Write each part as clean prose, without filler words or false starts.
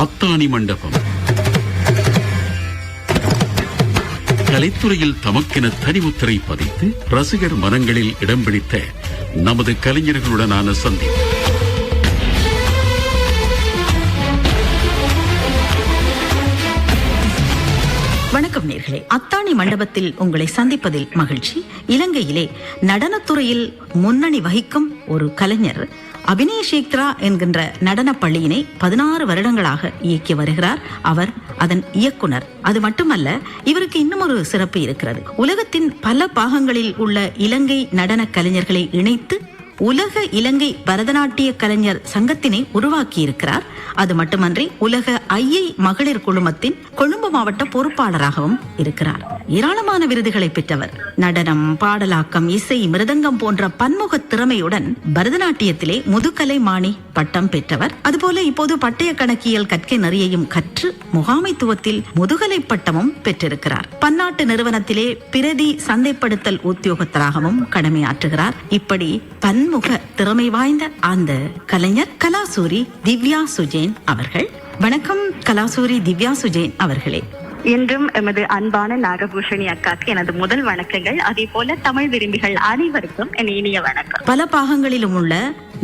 அத்தாணி மண்டபம் கலைத்துறையில் தமக்கென தனிமுத்திரை பதித்து ரசிகர் மனங்களில் இடம் பிடித்த நமது கலைஞர்களுடனான சந்திப்பு. வணக்கம் நேர்களே, அத்தாணி மண்டபத்தில் உங்களை சந்திப்பதில் மகிழ்ச்சி. இலங்கையிலே நடனத்துறையில் முன்னணி வகிக்கும் ஒரு கலைஞர் அபிநய சேத்ரா என்கின்ற நடன பள்ளியினை 16 வருடங்களாக இயக்கி வருகிறார். அவர் அதன் இயக்குனர். அது மட்டுமல்ல, இவருக்கு இன்னும் ஒரு சிறப்பு இருக்கிறது. உலகத்தின் பல பாகங்களில் உள்ள இலங்கை நடன கலைஞர்களை இணைத்து உலக இலங்கை பரதநாட்டிய கலைஞர் சங்கத்தினை உருவாக்கி இருக்கிறார். அது மட்டுமன்றி உலக ஐஐ மகளிர் குழுமத்தின் கொழும்பு மாவட்ட பொறுப்பாளராகவும் இருக்கிறார். ஏராளமான விருதுகளை பெற்றவர். நடனம், பாடலாக்கம், இசை, மிருதங்கம் போன்ற பன்முக திறமையுடன் பரதநாட்டியத்திலே முதுகலை மாணி பட்டம் பெற்றவர். அதுபோல இப்போது பட்டய கணக்கியல் கற்கை நெறியையும் கற்று முகாமைத்துவத்தில் முதுகலை பட்டமும் பெற்றிருக்கிறார். பன்னாட்டு நிறுவனத்திலே பிரதி சந்தைப்படுத்தல் உத்தியோகத்தராகவும் கடமையாற்றுகிறார். இப்படி பன்முக திறமை வாய்ந்த அந்த கலைஞர் கலாசூரி திவ்யா சுஜேன் அவர்கள். வணக்கம் கலாசூரி திவ்யா சுஜேன் அவர்களே. என்றும் எமது அன்பான நாகபூஷணி அக்காக்கு எனது முதல் வணக்கங்கள். அதே போல தமிழ் விரும்பிகள் அனைவருக்கும் என் இனிய வணக்கம். பல பாகங்களிலும் உள்ள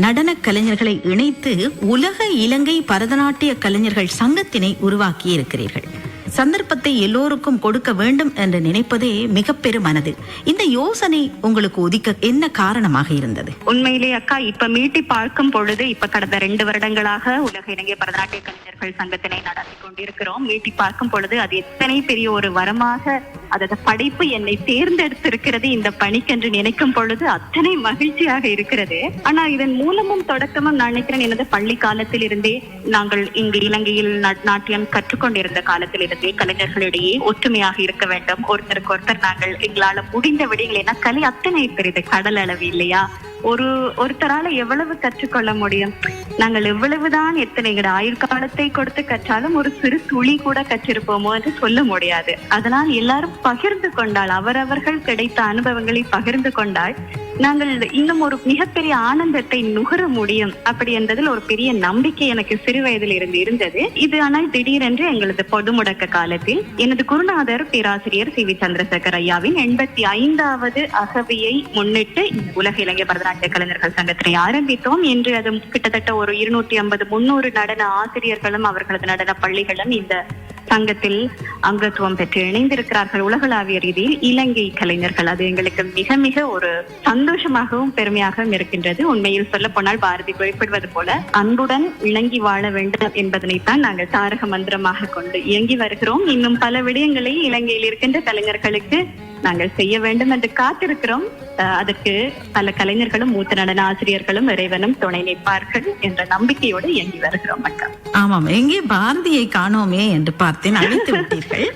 நடன கலைஞர்களை இணைத்து உலக இலங்கை பரதநாட்டிய கலைஞர்கள் சங்கத்தினை உருவாக்கி இருக்கிறீர்கள். சந்தர்ப்பத்தை எல்லோருக்கும் கொடுக்க வேண்டும் என்று நினைப்பதே மிக பெரும் மனது. இந்த யோசனை உங்களுக்கு உதிக்க என்ன காரணமாக இருந்தது? உண்மையிலே அக்கா, இப்ப மீட்டி பார்க்கும் பொழுது இப்ப கடந்த 2 வருடங்களாக உலக இலங்கை பரதநாட்டிய கலைஞர்கள் சங்கத்தினை நடத்தி கொண்டிருக்கிறோம். மீட்டி பார்க்கும் பொழுது அது எத்தனை பெரிய ஒரு வரமாக, அதாவது படைப்பு என்னை தேர்ந்தெடுத்திருக்கிறது இந்த பணிக்கென்று நினைக்கும் பொழுது அத்தனை மகிழ்ச்சியாக இருக்கிறது. ஆனா இதன் மூலமும் தொடக்கமும் நான் நினைக்கிறேன், எனது பள்ளி காலத்தில் இருந்தே நாங்கள் இங்கு இலங்கையில் நாட்டியம் கற்றுக்கொண்டிருந்த காலத்தில் இருந்தே கலைஞர்களிடையே ஒற்றுமையாக இருக்க வேண்டும். ஒருத்தருக்கு ஒருத்தர் நாங்கள் எங்களால முடிந்த விடயங்கள், ஏன்னா கலை அத்தனை பெரிது, கடல் அளவு இல்லையா? ஒருத்தரால எவ்வளவு கற்றுக்கொள்ள முடியும்? நாங்கள் எவ்வளவுதான் எத்தனை ஆயுள் காலத்தை கொடுத்து கற்றாலும் ஒரு சிறு துளி கூட கற்றிருப்போமோ என்று சொல்ல முடியாது. அதனால் எல்லாரும் பகிர்ந்து கொண்டால், அவரவர்கள் கிடைத்த அனுபவங்களை பகிர்ந்து கொண்டால் நாங்கள் இன்னும் ஒரு மிகப்பெரிய ஆனந்தத்தை நுகர முடியும். அப்படி என்பதில் ஒரு பெரிய நம்பிக்கை எனக்கு சிறு வயதில் இருந்தது. இது ஆனால் திடீரென்று எங்களது பொது முடக்க காலத்தில் எனது குருநாதர் பேராசிரியர் சி வி சந்திரசேகர் ஐயாவின் 85வது அகவியை முன்னிட்டு உலக இலங்கை பரதநாட்டிய கலைஞர்கள் சங்கத்தினை ஆரம்பித்தோம். இன்று அது கிட்டத்தட்ட ஒரு 250-300 நடன ஆசிரியர்களும் அவர்களது நடன பள்ளிகளும் இந்த சங்கத்தில் அங்கத்துவம் பெற்று இணைந்திருக்கிறார்கள். உலகளாவிய ரீதியில் இலங்கை கலைஞர்கள், அது எங்களுக்கு மிக மிக ஒரு சந்தோஷமாகவும் பெருமையாகவும் இருக்கின்றது. உண்மையில் சொல்ல போனால் பாரதி குறிப்பிடுவது போல அன்புடன் இணங்கி வாழ வேண்டும் என்பதனைத்தான் நாங்கள் தாரக மந்திரமாக கொண்டு இயங்கி வருகிறோம். இன்னும் பல விடயங்களை இலங்கையில் இருக்கின்ற கலைஞர்களுக்கு நாங்கள் செய்ய வேண்டும் என்று காத்திருக்கிறோம். அதற்கு பல கலைஞர்களும் மூத்த நடன ஆசிரியர்களும் இறைவனும் துணை நிற்பார்கள் என்ற நம்பிக்கையோடு இயங்கி வருகிறோம். ஆமாம், எங்கே பாரதியை காணோமே என்று பார்த்தேன், அழைத்து விட்டீர்கள்.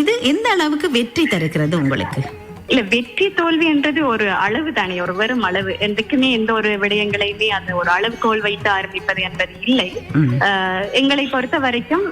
இது எந்த அளவுக்கு வெற்றி தருகிறது உங்களுக்கு? இல்ல, வெற்றி தோல்வி என்றது ஒரு அளவு தானே, ஒரு வெறும் அளவு. என்றைக்குமே எந்த ஒரு விடயங்களையுமே அந்த ஒரு அளவுகோல் வைத்து ஆரம்பிப்பது என்பது இல்லை. எங்களை பொறுத்த வரைக்கும்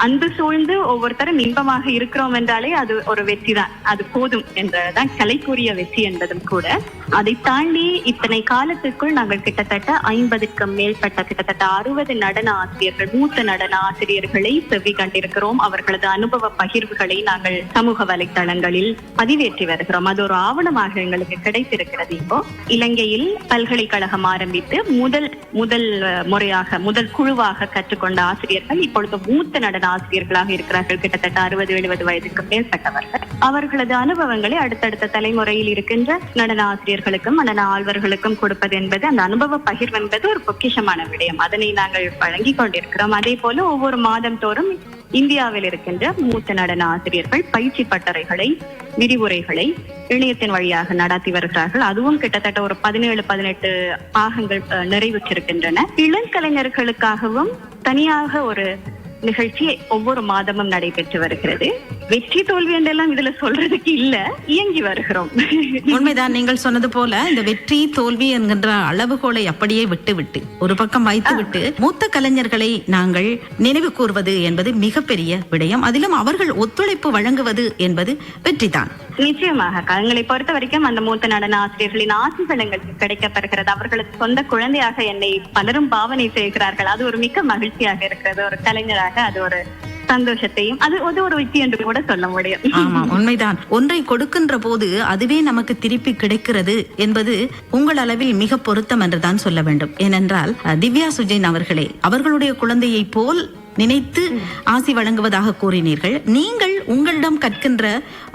அன்பு சூழ்ந்து ஒவ்வொருத்தரும் இன்பமாக இருக்கிறோம் என்றாலே அது ஒரு வெற்றி தான், அது போதும் என்றதான் கலைக்குரிய வெற்றி என்பதும் கூட. அதை தாண்டி இத்தனை காலத்துக்குள் நாங்கள் கிட்டத்தட்ட 50க்கும் மேற்பட்ட கிட்டத்தட்ட 60 நடன ஆசிரியர்கள், மூத்த நடன ஆசிரியர்களை செவி கண்டிருக்கிறோம். அவர்களது அனுபவ பகிர்வுகளை நாங்கள் சமூக வலைத்தளங்களில் பதிவேற்றி வருகிறோம். அது ஒரு ஆவணமாக எங்களுக்கு கிடைத்திருக்கிறது. இப்போ இலங்கையில் பல்கலைக்கழகம் ஆரம்பித்து முதல் முறையாக முதல் குழுவாக கற்றுக்கொண்ட ஆசிரியர்கள் இப்பொழுது மூத்த நடன ஆசிரியர்களாக இருக்கிறார்கள். கிட்டத்தட்ட 60-70 வயதுக்கு மேற்பட்டவர்கள். அவர்களது அனுபவங்களை அடுத்தடுத்த தலைமுறையில் இருக்கின்ற நடன ஆசிரியர்களுக்கும் நடன ஆழ்வர்களுக்கும் கொடுப்பது என்பது, அந்த அனுபவ பகிர்வு என்பது ஒரு பொக்கிஷமான விடயம். அதனை நாங்கள் வழங்கி கொண்டிருக்கிறோம். அதே போல ஒவ்வொரு மாதம் தோறும் இந்தியாவில் இருக்கின்ற மூத்த நடன ஆசிரியர்கள் பயிற்சி பட்டறைகளை, விரிவுரைகளை இணையத்தின் வழியாக நடத்தி வருகிறார்கள். அதுவும் கிட்டத்தட்ட ஒரு 17-18 பாகங்கள் நிறைவுற்றிருக்கின்றன. இளங்கலைஞர்களுக்காகவும் தனியாக ஒரு நிகழ்ச்சி ஒவ்வொரு மாதமும் நடைபெற்று வருகிறது. வெற்றி தோல்வி என்றெல்லாம் இதுல சொல்றதுக்கு இல்ல, இயங்கி வருகிறோம். உண்மைதான், நீங்கள் சொன்னது போல இந்த வெற்றி தோல்வி என்கின்ற அளவுகோலை அப்படியே விட்டு ஒரு பக்கம் வைத்துவிட்டு மூத்த கலைஞர்களை நாங்கள் நினைவு கூர்வது என்பது மிகப்பெரிய விடயம். அதிலும் அவர்கள் ஒத்துழைப்பு வழங்குவது என்பது வெற்றிதான். நிச்சயமாக எங்களை பொறுத்த வரைக்கும் அந்த மூத்த நடன ஆசிரியர்களின் ஆசிகள் எங்களுக்கு கிடைக்கப்பெறுகிறது. அவர்களுக்கு சொந்த குழந்தையாக என்னை பலரும் பாவனை செய்கிறார்கள். அது ஒரு மிக்க மகிழ்ச்சியாக இருக்கிறது. ஒரு கலைஞராக அது ஒரு சந்தோஷத்தையும் அது ஒரு வெற்றி என்று கூட சொல்ல முடியும். ஆமா, உண்மைதான். ஒன்றை கொடுக்கின்ற போது அதுவே நமக்கு திருப்பி கிடைக்கிறது என்பது உங்கள் அளவில் மிக பொருத்தம் என்றுதான் சொல்ல வேண்டும். ஏனென்றால் திவ்யா சுஜேன் அவர்களுடைய குழந்தையை போல் நினைத்து ஆசி வழங்குவதாக கூறினீர்கள். நீங்கள் உங்களிடம் கற்கின்ற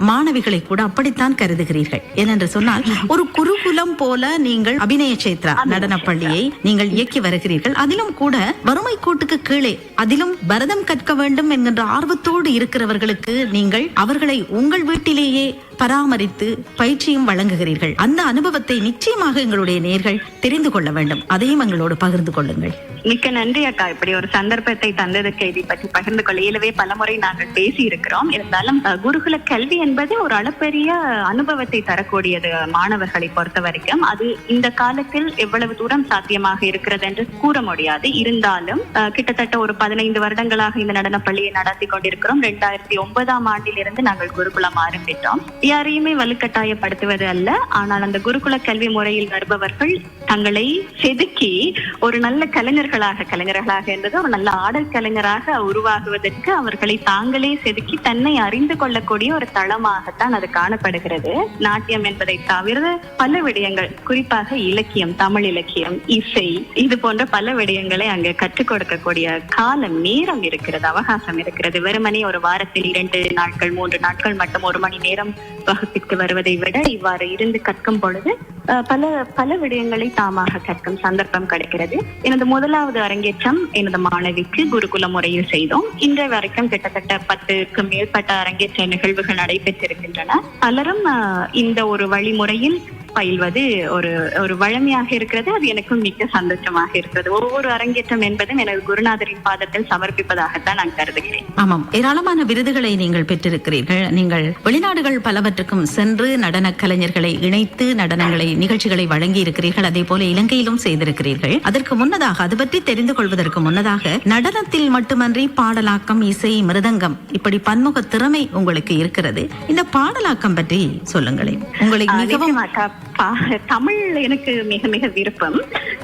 மாணவிகளை கூட அப்படித்தான் கருதுகிறீர்கள். ஏனென்று சொன்னால் ஒரு குருகுலம் போல நீங்கள் அபிநய சேத்ரா நடன பள்ளியை நீங்கள் இயக்கி வருகிறீர்கள். அதிலும் கூட வறுமை கோட்டுக்கு கீழே அதிலும் பரதம் கற்க வேண்டும் என்கின்ற ஆர்வத்தோடு இருக்கிறவர்களுக்கு நீங்கள் அவர்களை உங்கள் வீட்டிலேயே பராமரித்து பயிற்சியும் வழங்குகிறீர்கள். அந்த அனுபவத்தை நிச்சயமாக எங்களுடைய நேயர்கள் தெரிந்து கொள்ள வேண்டும். அதையும் எங்களோடு பகிர்ந்து கொள்ளுங்கள். மிக்க நன்றி அக்கா, இப்படி ஒரு சந்தர்ப்பத்தை தந்ததுக்கு இதை பற்றி பகிர்ந்து கொள்ள இயலவே பலமுறை நாங்கள் பேசி இருக்கிறோம். இருந்தாலும் குருகுல கல்வி என்பது ஒரு அளப்பெரிய அனுபவத்தை தரக்கூடியது மாணவர்களை பொறுத்த வரைக்கும். அது இந்த காலத்தில் எவ்வளவு தூரம் சாத்தியமாக இருக்கிறது என்று கூற முடியாது. இருந்தாலும் கிட்டத்தட்ட ஒரு 15 வருடங்களாக இந்த நடன பள்ளியை நடத்தி கொண்டிருக்கிறோம். 2009ஆம் ஆண்டிலிருந்து நாங்கள் குருகுலம் ஆரம்பித்தோம். யாரையுமே வலுக்கட்டாயப்படுத்துவது அல்ல, ஆனால் அந்த குருகுல கல்வி முறையில் வருபவர்கள் தங்களை செதுக்கி ஒரு நல்ல கலைஞர்களாக என்பது ஒரு நல்ல ஆடல் கலைஞராக உருவாகுவதற்கு அவர்களை தாங்களே செதுக்கி தன்னை அறிந்து கொள்ளக்கூடிய ஒரு தளமாகத்தான் அது காணப்படுகிறது. நாட்டியம் என்பதை தவிர பல விடயங்கள், குறிப்பாக இலக்கியம், தமிழ் இலக்கியம், இசை, இது போன்ற பல விடயங்களை அங்கு கற்றுக் கொடுக்கக்கூடிய காலம், நேரம் இருக்கிறது, அவகாசம் இருக்கிறது. வெறுமனே ஒரு வாரத்தில் 2 நாட்கள் 3 நாட்கள் மட்டும் 1 மணி நேரம் வகுப்பிற்கு வருவதை விட இவ்வாறு இருந்து கற்கும் பொழுது பல விடயங்களை தாமாக கற்கும் சந்தர்ப்பம் கிடைக்கிறது. எனது முதலாவது அரங்கேற்றம் எனது மாணவிக்கு குருகுல முறையில் செய்தோம். இன்றைய வரைக்கும் கிட்டத்தட்ட 10க்கும் மேற்பட்ட அரங்கேற்ற நிகழ்வுகள் நடைபெற்றிருக்கின்றன. பலரும் இந்த ஒரு வழிமுறையில் பயில்வது ஒரு வழமையாக இருக்கிறது. அது எனக்கும் மிக்க சந்தோஷமாக இருக்கிறது. ஒவ்வொரு அரங்கேற்றம் என்பதும் எனது குருநாதரின் பாதத்தில் சமர்ப்பிப்பதாகத்தான் நான் கருதுகிறேன். ஆமாம், ஏராளமான விருதுகளை நீங்கள் பெற்றிருக்கிறீர்கள். நீங்கள் வெளிநாடுகள் பலவற்றுக்கும் சென்று நடன கலைஞர்களை இணைத்து நடனங்களை நிகழ்ச்சிகளை வழங்கி இருக்கிறீர்கள். அதே போல இலங்கையிலும் செய்திருக்கிறீர்கள். அதற்கு முன்னதாக, அது பற்றி தெரிந்து கொள்வதற்கு முன்னதாக, நடனத்தில் மட்டுமன்றி பாடலாக்கம், இசை, மிருதங்கம், இப்படி பன்முக திறமை உங்களுக்கு இருக்கிறது. இந்த பாடலாக்கம் பற்றி சொல்லுங்களேன். உங்களுக்கு மிகவும் தமிழ் எனக்கு மிக மிக விருப்பம்.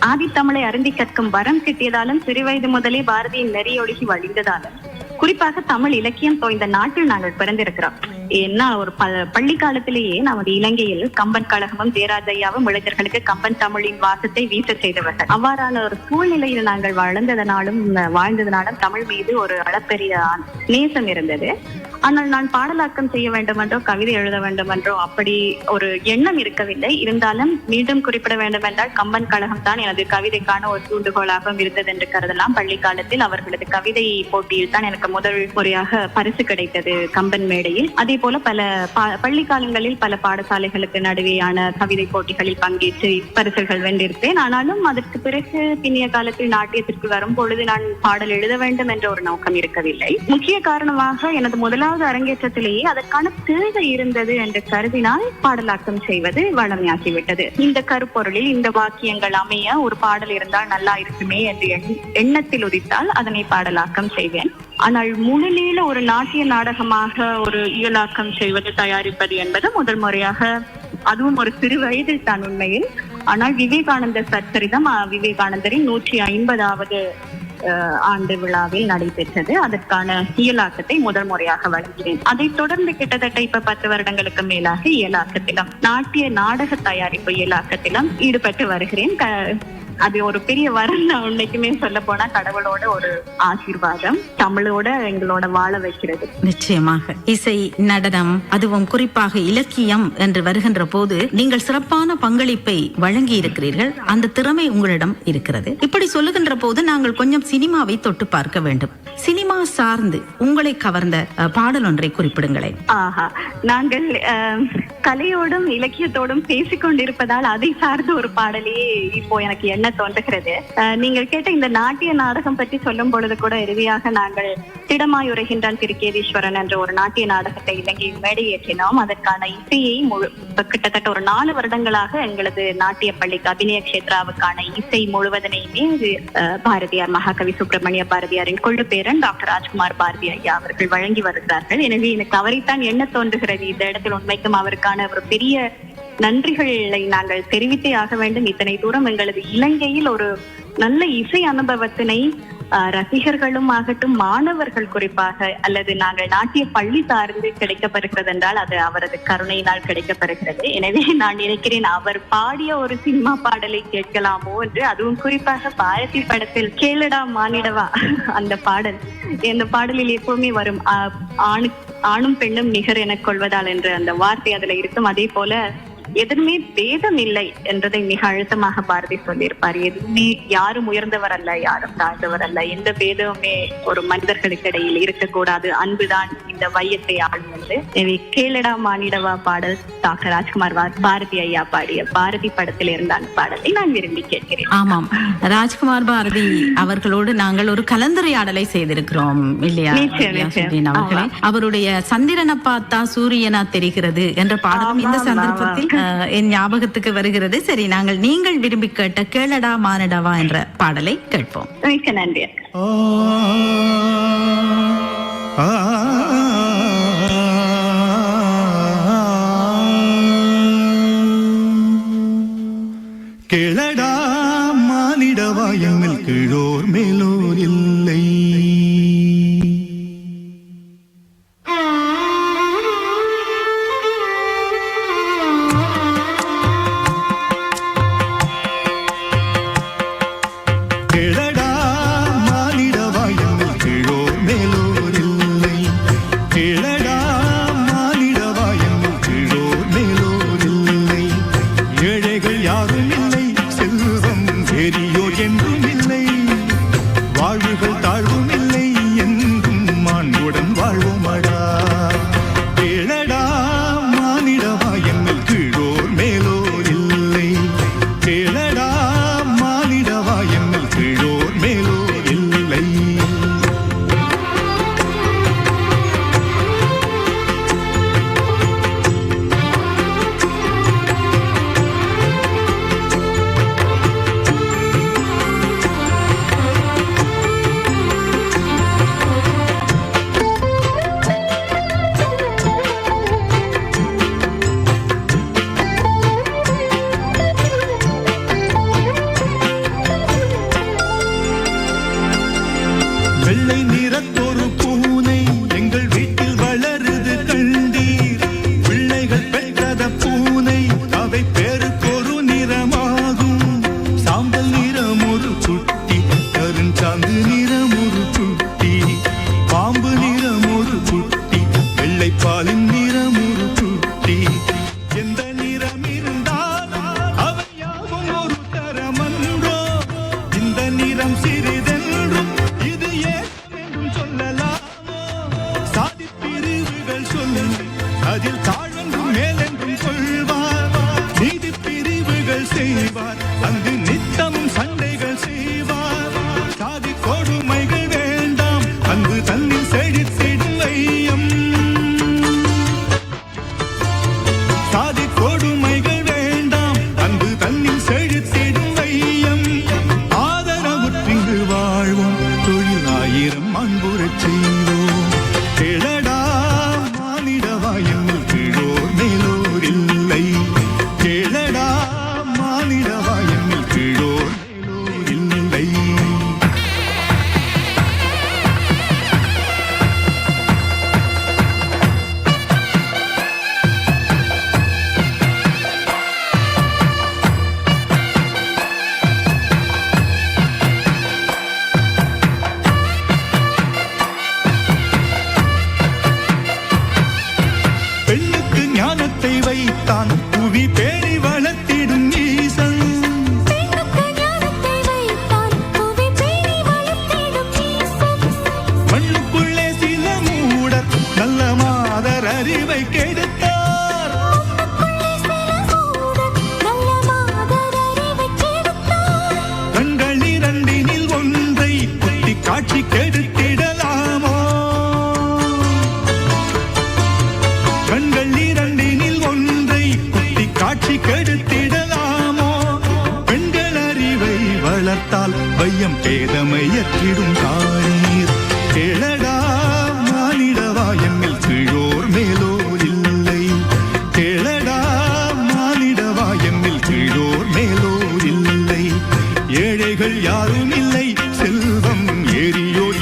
ஆதி தமிழை அருந்தி கற்கும் வரம் கிட்டியதாலும் சிறுவயது முதலே பாரதியின் நெறியொழுகி வழிந்ததாலும் குறிப்பாக தமிழ் இலக்கியம் தோய்ந்த நாட்டில் நாங்கள் பிறந்திருக்கிறோம். ஏன்னா ஒரு பள்ளி காலத்திலேயே நமது இலங்கையில் கம்பன் கழகமும் ஜெயராஜையாவும் இளைஞர்களுக்கு கம்பன் தமிழின் வாசத்தை வீச செய்தவர்கள். அவ்வாறான ஒரு சூழ்நிலையில் நாங்கள் வாழ்ந்ததனாலும் தமிழ் மீது ஒரு அளப்பெரிய நேசம் இருந்தது. ஆனால் நான் பாடலாக்கம் செய்ய வேண்டும் என்றோ கவிதை எழுத வேண்டும் என்றோ அப்படி ஒரு எண்ணம் இருக்கவில்லை. இருந்தாலும் மீண்டும் குறிப்பிட வேண்டும் என்றால் கம்பன் கழகம் தான் எனது கவிதைக்கான ஒரு தூண்டுகோலாகவும் இருந்தது என்று கருதலாம். பள்ளி காலத்தில் அவர்களது கவிதை போட்டியில் தான் எனக்கு முதல் முறையாக பரிசு கிடைத்தது கம்பன் மேடையில். அதே போல பல பள்ளி காலங்களில் பல பாடசாலைகளுக்கு நடுவேயான கவிதை போட்டிகளில் பங்கேற்று பரிசுகள் வென்றிருப்பேன். ஆனாலும் அதற்கு பிறகு பின்னிய காலத்தில் நாட்டியத்திற்கு வரும் பொழுது நான் பாடல் எழுத வேண்டும் என்ற ஒரு நோக்கம் இருக்கவில்லை. முக்கிய காரணமாக எனது முதலாவது அரங்கேற்றத்திலேயே அதற்கான தேவை இருந்தது என்று கருதினால் பாடலாக்கம் செய்வது வழமையாகிவிட்டது. இந்த கருப்பொருளில் இந்த வாக்கியங்கள் அமைய ஒரு பாடல் இருந்தால் நல்லா இருக்குமே என்று எண்ணத்தில் உதித்தால் அதனை பாடலாக்கம் செய்வேன். ஆனால் முழுநீள ஒரு நாட்டிய நாடகமாக ஒரு இயலாக்கம் செய்வது, தயாரிப்பது என்பது முதல் முறையாக, அதுவும் ஒரு சிறு வயதில் தான் உண்மையில். ஆனால் விவேகானந்தர் சச்சரிதம் விவேகானந்தரின் 150வது ஆண்டு விழாவில் நடைபெற்றது. அதற்கான இயலாக்கத்தை முதல் முறையாக வழங்கினேன். அதைத் தொடர்ந்து கிட்டத்தட்ட இப்ப 10 வருடங்களுக்கு மேலாக இயலாக்கத்திலும், நாட்டிய நாடக தயாரிப்பு இயலாக்கத்திலும் ஈடுபட்டு வருகிறேன். அது ஒரு பெரிய வரம். உன்னைக்குமே சொல்ல போனா கடவுளோட ஒரு ஆசீர்வாதம் தமிழோட எங்களோட வாழ வைக்கிறது. நிச்சயமாக இசை, நடனம், அதுவும் குறிப்பாக இலக்கியம் என்று வருகின்ற போது நீங்கள் சிறப்பான பங்களிப்பை வழங்கி இருக்கிறீர்கள். அந்த திறமை உங்களிடம் இருக்கிறது. இப்படி சொல்லுகின்ற போது நாங்கள் கொஞ்சம் சினிமாவை தொட்டு பார்க்க வேண்டும். சினிமா சார்ந்து உங்களை கவர்ந்த பாடல் ஒன்றை குறிப்பிடுங்களேன். ஆஹா, நாங்கள் கலையோடும் இலக்கியத்தோடும் பேசிக் கொண்டிருப்பதால் அதை சார்ந்த ஒரு பாடலையே இப்போ எனக்கு என்ன தோன்றுகிறது. நீங்கள் கேட்ட இந்த நாட்டிய நாடகம் பற்றி சொல்லும் பொழுது கூட இறுதியாக நாங்கள் திடமாய் உரைகின்றான் திருக்கேதீஸ்வரன் என்ற ஒரு நாட்டிய நாடகத்தை இலங்கையில் மேடையேற்றினோம். அதற்கான இசையை கிட்டத்தட்ட ஒரு 4 வருடங்களாக எங்களது நாட்டிய பள்ளிக்கு அபிநய கஷேத்ராவுக்கான இசை முழுவதனையுமே பாரதியார், மகாகவி சுப்பிரமணிய பாரதியாரின் கொள்ளு பேரன் டாக்டர் ராஜ்குமார் பாரதி ஐயா அவர்கள் வழங்கி வருகிறார்கள். எனவே எனக்கு அவரைத்தான் என்ன தோன்றுகிறது, இந்த இடத்தில் உண்மைக்கும் அவருக்கான ஒரு பெரிய நன்றிகளை நாங்கள் தெரிவித்தே ஆக வேண்டும். இத்தனை தூரம் எங்களது இலங்கையில் ஒரு நல்ல இசை அனுபவத்தினை ரசிகர்களும் ஆகட்டும், மாணவர்கள் குறிப்பாக, அல்லது நாங்கள் நாட்டிய பள்ளி சார்ந்து கிடைக்கப்பெறுகிறது என்றால் அது அவரது கருணையினால் கிடைக்கப்பெறுகிறது. எனவே நான் நினைக்கிறேன் அவர் பாடிய ஒரு சினிமா பாடலை கேட்கலாமோ என்று. அதுவும் குறிப்பாக பாரதி படத்தில் கேளடா மானிடவா அந்த பாடல், இந்த பாடலில் எப்பவுமே வரும் ஆணும் பெண்ணும் நிகர் என கொள்வதால் என்ற அந்த வார்த்தை அதுல இருக்கும். அதே போல எதுவுமே பேதம் இல்லை என்றதை மிக அழுத்தமாக பாரதி சொல்லியிருப்பார். எதுவுமே யாரும் உயர்ந்தவர் அல்ல, யாரும் தாழ்ந்தவர் அல்ல, எந்த பேதமுமே ஒரு மனிதர்களுக்கு இடையில் இருக்கக்கூடாது, அன்புதான் இந்த வையத்தை ஆளும் என்று. எனவே கேளடா மானிடவா பாடல் டாக்டர் ராஜ்குமார் பாரதி ஐயா பாடிய பாரதி படத்தில் இருந்த அந்த பாடலை நான் விரும்பி கேட்கிறேன். ஆமாம், ராஜ்குமார் பாரதி அவர்களோடு நாங்கள் ஒரு கலந்துரையாடலை செய்திருக்கிறோம் இல்லையா அவர்களே? அவருடைய சந்திரனை பார்த்தா சூரியனா தெரிகிறது என்ற பாடலும் இந்த சந்தர்ப்பத்தில் என் ஞாபகத்துக்கு வருகிறது. சரி, நீங்கள் விரும்பி கேட்ட கேளடா மானிடவா என்ற பாடலை கேட்போம். மிக்க நன்றி. கேளடா மானிடவா எம்மில் கீழோர் மேலோர் இல்லை.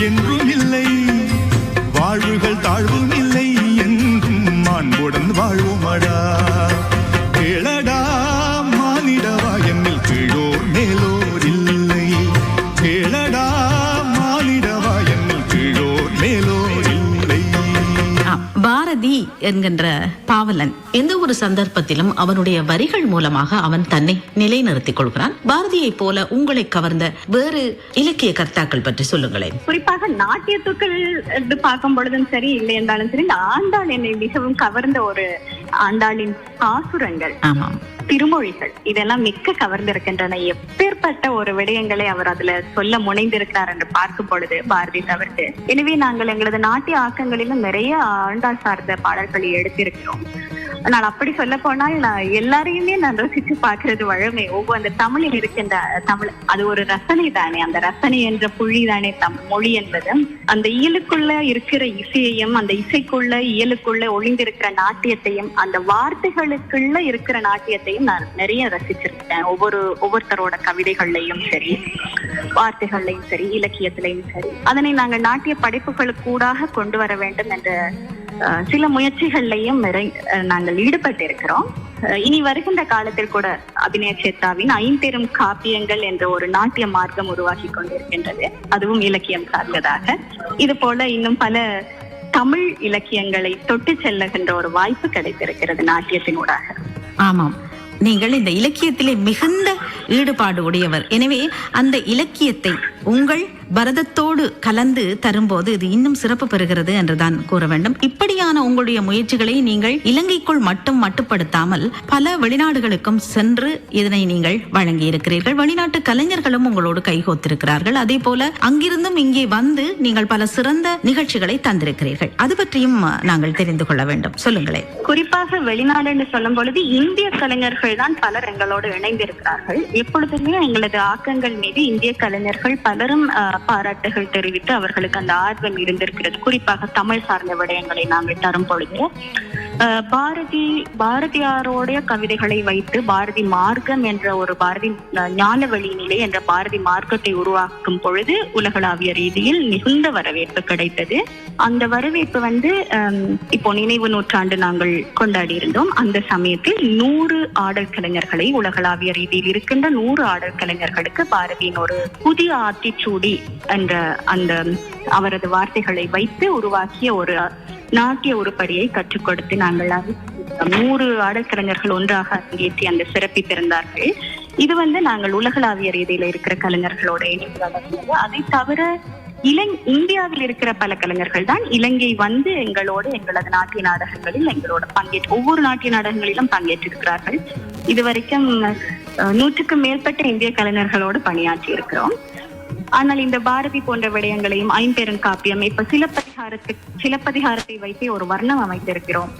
என்றும் இல்லை, வாழ்வுகள் தாழ்வும் இல்லை, என்றும் மாண்புடன் வாழ்வுமடா. கேளடா மானிடவா என்னில் கீழோர் மேலோர் இல்லை. கேளடா மானிடவா என்னில் கீழோர் மேலோர் இல்லை. பாரதி என்கின்ற பாவலன் எந்த ஒரு சந்தர்ப்பத்திலும் அவனுடைய வரிகள் மூலமாக அவன் தன்னை நிலைநிறுத்திக் கொள்கிறான். பாரதியை போல உங்களை கவர்ந்த வேறு இலக்கிய கர்த்தாக்கள் பற்றி சொல்லுங்களேன். குறிப்பாக நாட்டியத்துக்கள் என்று பார்க்கும் பொழுதும் சரி, இல்லை என்றாலும் சரி, இந்த ஆண்டாள் என்னை மிகவும் கவர்ந்த ஒரு ஆண்டாளின் பாசுரங்கள், ஆமாம், திருமொழிகள் இதெல்லாம் மிக்க கவர்ந்திருக்கின்றன. எப்பேற்பட்ட ஒரு விடயங்களை அவர் அதுல சொல்ல முனைந்திருக்கிறார் என்று பார்க்கும் பொழுது பாரதி தவிர்த்து. எனவே நாங்கள் எங்களது நாட்டிய ஆக்கங்களிலும் நிறைய ஆண்டாள் சார்ந்த பாடல்களை எடுத்திருக்கிறோம். நான் அப்படி சொல்ல போனால் எல்லாரையுமே நான் ரசிச்சு பார்க்கறது வழமை. ஒவ்வொரு அந்த தமிழில் இருக்கின்ற தமிழ் அது ஒரு ரசனை தானே. அந்த ரசனை என்ற புள்ளி தானே மொழி என்பது. அந்த இயலுக்குள்ள இருக்கிற இசையையும், அந்த இசைக்குள்ள இயலுக்குள்ள ஒளிந்திருக்கிற நாட்டியத்தையும், அந்த வார்த்தைகளுக்குள்ள இருக்கிற நாட்டியத்தையும் நான் நிறைய ரசிச்சிருக்கேன். ஒவ்வொருத்தரோட கவிதைகள்லையும் சரி, வார்த்தைகள்லையும் சரி, இலக்கியத்திலையும் சரி, அதனை நாங்கள் நாட்டிய படைப்புகளுக்கு கூடாக கொண்டு வர வேண்டும் என்ற சில முயற்சிகள்லையும் நாங்கள் ஈடுபட்டு இருக்கிறோம். இனி வருகின்ற காலத்தில் கூட அபிநய சேத்ராவின் ஐம்பெரும் காப்பியங்கள் என்ற ஒரு நாட்டிய மார்க்கம் உருவாக்கி கொண்டிருக்கின்றது. அதுவும் இலக்கியம் சார்ந்ததாக. இது போல இன்னும் பல தமிழ் இலக்கியங்களை தொட்டு செல்லுகின்ற ஒரு வாய்ப்பு கிடைத்திருக்கிறது நாட்டியத்தினூடாக. ஆமாம், நீங்கள் இந்த இலக்கியத்திலே மிகுந்த ஈடுபாடு உடையவர். எனவே அந்த இலக்கியத்தை உங்கள் பரதத்தோடு கலந்து தரும்போது இது இன்னும் சிறப்பு பெறுகிறது என்றுதான் கூற வேண்டும். இப்படியான உங்களுடைய முயற்சிகளை நீங்கள் இலங்கைக்குள் மட்டும் மட்டுப்படுத்தாமல் பல வெளிநாடுகளுக்கும் சென்று இதனை நீங்கள் வழங்கி இருக்கிறீர்கள். வெளிநாட்டு கலைஞர்களும் உங்களோடு கைகோத்திருக்கிறார்கள். அதே போல அங்கிருந்தும் இங்கே வந்து நீங்கள் பல சிறந்த நிகழ்ச்சிகளை தந்திருக்கிறீர்கள். அது பற்றியும் நாங்கள் தெரிந்து கொள்ள வேண்டும். சொல்லுங்களேன். குறிப்பாக வெளிநாடு என்று சொல்லும் பொழுது இந்திய கலைஞர்கள் தான் பலர் எங்களோடு இணைந்திருக்கிறார்கள். எப்பொழுதுமே எங்களது ஆக்கங்கள் மீது இந்திய கலைஞர்கள் பலரும் பாராட்டுகள் தெரிவித்து அவர்களுக்கு அந்த ஆர்வம் இருந்திருக்கிறது. குறிப்பாக தமிழ் சார்ந்த விடயங்களை நாங்கள் தரும் பொழுது பாரதியாரோடைய கவிதைகளை வைத்து பாரதி மார்க்கம் என்ற ஒரு பாரதி ஞானவெளி நிலை என்ற பாரதி மார்க்கத்தை உருவாக்கும் பொழுது உலகளாவிய ரீதியில் மிகுந்த வரவேற்பு கிடைத்தது. அந்த வரவேற்பு இப்போ நினைவு நூற்றாண்டு நாங்கள் கொண்டாடி இருந்தோம். அந்த சமயத்தில் 100 ஆடல் கலைஞர்களை, உலகளாவிய ரீதியில் இருக்கின்ற 100 ஆடல் கலைஞர்களுக்கு பாரதியின் ஒரு புதிய ஆத்திச்சூடி என்ற அந்த அவரது வார்த்தைகளை வைத்து உருவாக்கிய ஒரு நாட்டிய உருப்படியை கற்றுக் கொடுத்து நாங்கள் 100 ஆடற்கலைஞர்கள் ஒன்றாக அரங்கேற்றி அந்த சிறப்பித்திருந்தார்கள். இது நாங்கள் உலகளாவிய ரீதியில இருக்கிற கலைஞர்களோட இணைந்து நடந்தது. அதை தவிர இந்தியாவில் இருக்கிற பல கலைஞர்கள் தான் இலங்கை எங்களோடு எங்களது நாட்டிய நாடகங்களில் எங்களோட ஒவ்வொரு நாட்டிய நாடகங்களிலும் பங்கேற்றிருக்கிறார்கள். இதுவரைக்கும் 100க்கும் மேற்பட்ட இந்திய கலைஞர்களோடு பணியாற்றி இருக்கிறோம். ஆனால் இந்த பாரதி போன்ற விடயங்களையும் ஐம்பெருங்காப்பியம், இப்ப சிலப்பதிகாரத்தை வைத்தே ஒரு வர்ணம் அமைத்திருக்கிறோம்.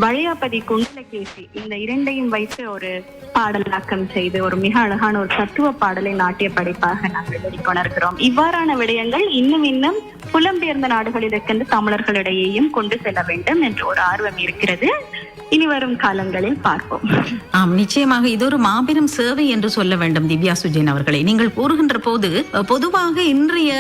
வளையாபதி, குண்டலகேசி இந்த இரண்டையும் வைத்து ஒரு பாடலாக்கம் செய்து ஒரு மிக அழகான ஒரு தத்துவ பாடலை நாட்டிய படைப்பாக நாங்கள் வெளிக்கொணர்கிறோம். இவ்வாறான விடயங்கள் இன்னும் புலம்பெயர்ந்த நாடுகளில் இருக்கின்ற தமிழர்களிடையேயும் கொண்டு செல்ல வேண்டும் என்ற ஒரு ஆர்வம் இருக்கிறது. இனி வரும் காலங்களில் பார்ப்போம். ஆம், நிச்சயமாக இது ஒரு மாபெரும் சேவை என்று சொல்ல வேண்டும். திவ்யா சுஜேன் அவர்களை நீங்கள் கூறுகின்ற போது பொதுவாக இன்றைய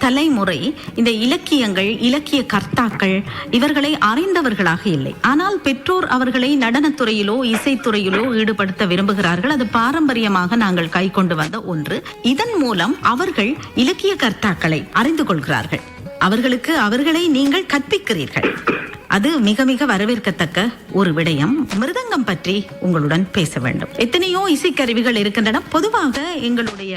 தலைமுறை இந்த இலக்கியங்கள், இலக்கிய கர்த்தாக்கள் இவர்களை அறிந்தவர்களாக இல்லை. ஆனால் பெற்றோர் அவர்களை நடனத்துறையிலோ இசைத்துறையிலோ ஈடுபடுத்த விரும்புகிறார்கள். அது பாரம்பரியமாக நாங்கள் கை கொண்டு வந்த ஒன்று. இதன் மூலம் அவர்கள் இலக்கிய கர்த்தாக்களை அறிந்து கொள்கிறார்கள். அவர்களை நீங்கள் கற்பிக்கிறீர்கள். அது மிக மிக வரவேற்கத்தக்க ஒரு விடயம். மிருதங்கம் பற்றி உங்களுடன் பேச வேண்டும். எத்தனையோ இசைக்கருவிகள் இருக்கின்றன. பொதுவாக எங்களுடைய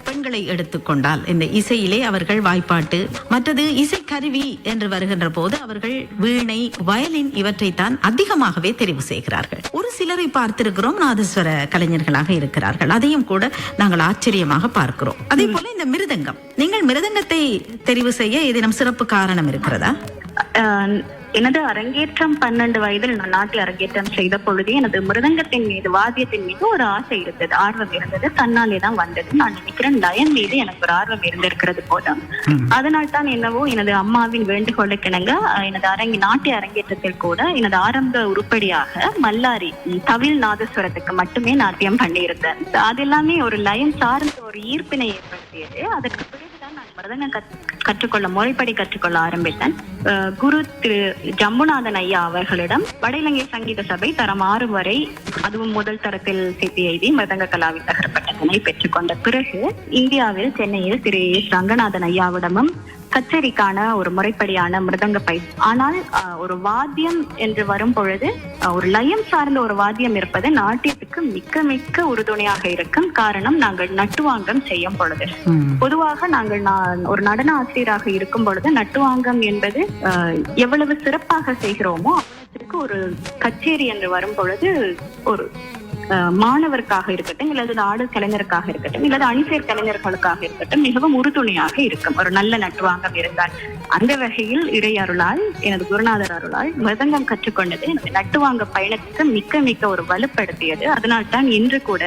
பெண்களை எடுத்துக்கொண்டால் இந்த இசையிலே அவர்கள் வாய்ப்பாட்டு, மற்றது இசைக்கருவி என்று வருகின்ற போது அவர்கள் வீணை, வயலின் இவற்றைத்தான் அதிகமாகவே தெரிவு செய்கிறார்கள். ஒரு சிலரை பார்த்திருக்கிறோம் நாதஸ்வர கலைஞர்களாக இருக்கிறார்கள். அதையும் கூட நாங்கள் ஆச்சரியமாக பார்க்கிறோம். அதே போல இந்த மிருதங்கம், நீங்கள் மிருதங்கத்தை தெரிவு செய்ய ஏதேனும் சிறப்பு காரணம் இருக்கிறதா? எனது அரங்கேற்றம் 12 வயதில் நான் நாட்டிய அரங்கேற்றம் செய்த பொழுது எனது மிருதங்கத்தின் மீது, வாத்தியத்தின் மீது ஒரு ஆசை இருந்தது, ஆர்வம் இருந்தது. தன்னாலே தான் வந்தது. நான் நினைக்கிறேன் லயம் மீது எனக்கு ஒரு ஆர்வம் இருந்திருக்கிறது போதும். அதனால் தான் என்னவோ எனது அம்மாவின் வேண்டுகோளுக்கிணங்க எனது நாட்டிய அரங்கேற்றத்தில் கூட எனது ஆரம்ப உருப்படியாக மல்லாரி, தவில் நாதஸ்வரத்துக்கு மட்டுமே நாட்டியம் பண்ணியிருந்தேன். அது எல்லாமே ஒரு லயம் சார்ந்த ஒரு ஈர்ப்பினை ஏற்படுத்தியது. அதற்கு பிறகுதான் தான் நான் மிருதங்கம் கற்றுக்கொள்ள முறைப்படி கற்றுக்கொள்ள ஆரம்பித்தேன். குரு திரு ஜம்புநாதன் ஐயா அவர்களிடம் வட இலங்கை சங்கீத சபை தரம் 6 வரை, அதுவும் முதல் தரத்தில் CPID மிருதங்க கலாவித்தகர் பட்டத்தினை பெற்றுக்கொண்ட பிறகு இந்தியாவில் சென்னையில் திரு எஸ். ரங்கநாதன் ஐயாவிடமும் கச்சேரிக்கான ஒரு முறைப்படியான மிருதங்க பயிற்சி. ஆனால் ஒரு வாத்தியம் என்று வரும் பொழுது ஒரு லயம் சார்ந்த ஒரு வாத்தியம் இருப்பது நாட்டியத்துக்கு மிக்க மிக்க உறுதுணையாக இருக்கும். காரணம், நாங்கள் நட்டுவாங்கம் செய்யும் பொழுது பொதுவாக நாங்கள் ஒரு நடன ஆசிரியராக இருக்கும் பொழுது நட்டுவாங்கம் என்பது எவ்வளவு சிறப்பாக செய்கிறோமோ அதற்கு ஒரு கச்சேரி என்று வரும் பொழுது ஒரு மாணவருக்காக இருக்கட்டும், இல்லது ஆடல் கலைஞருக்காக இருக்கட்டும், இல்லது அணிசேர் கலைஞர்களுக்காக இருக்கட்டும் மிகவும் உறுதுணையாக இருக்கும் ஒரு நல்ல நட்டுவாங்கம் இருந்தால். அந்த வகையில் இறை அருளால், எனது குருநாதர் அருளால் மிருதங்கம் கற்றுக்கொண்டது எனது நட்டுவாங்க பயணத்துக்கு மிக்க மிக்க ஒரு வலுப்படுத்தியது. அதனால்தான் இன்று கூட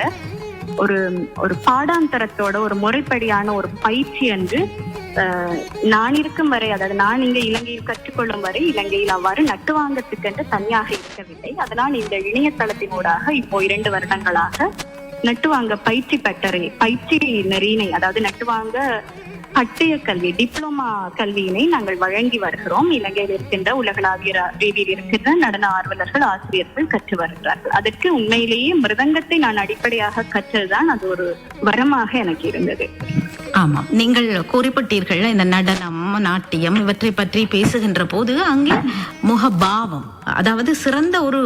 ஒரு பாடாந்தரத்தோட ஒரு முறைப்படியான ஒரு பயிற்சி என்று நான் இருக்கும் வரை, அதாவது நான் இங்க இலங்கையில் கற்றுக்கொள்ளும் வரை இலங்கையில் அவ்வாறு நட்டுவாங்கத்துக்கென்று தனியாக இருக்கவில்லை. அதனால் இந்த இணையதளத்தினூடாக இப்போ 2 வருடங்களாக நட்டுவாங்க பயிற்சி நெறியினை, அதாவது நட்டுவாங்க பட்டய கல்வி டிப்ளோமா கல்வியினை நாங்கள் வழங்கி வருகிறோம். இலங்கையில் இருக்கின்ற உலகளாவிய ரீதியில் இருக்கின்ற நடன ஆர்வலர்கள், ஆசிரியர்கள் கற்று வருகிறார்கள். அதற்கு உண்மையிலேயே மிருதங்கத்தை நான் அடிப்படையாக கற்றதுதான் அது ஒரு வரமாக எனக்கு இருந்தது. ஆமாம், நீங்கள் குறிப்பிட்டீர்கள் இந்த நடனம், நாட்டியம் இவற்றை பற்றி பேசுகின்ற போது அங்கே முகபாவம், அதாவது சிறந்த ஒரு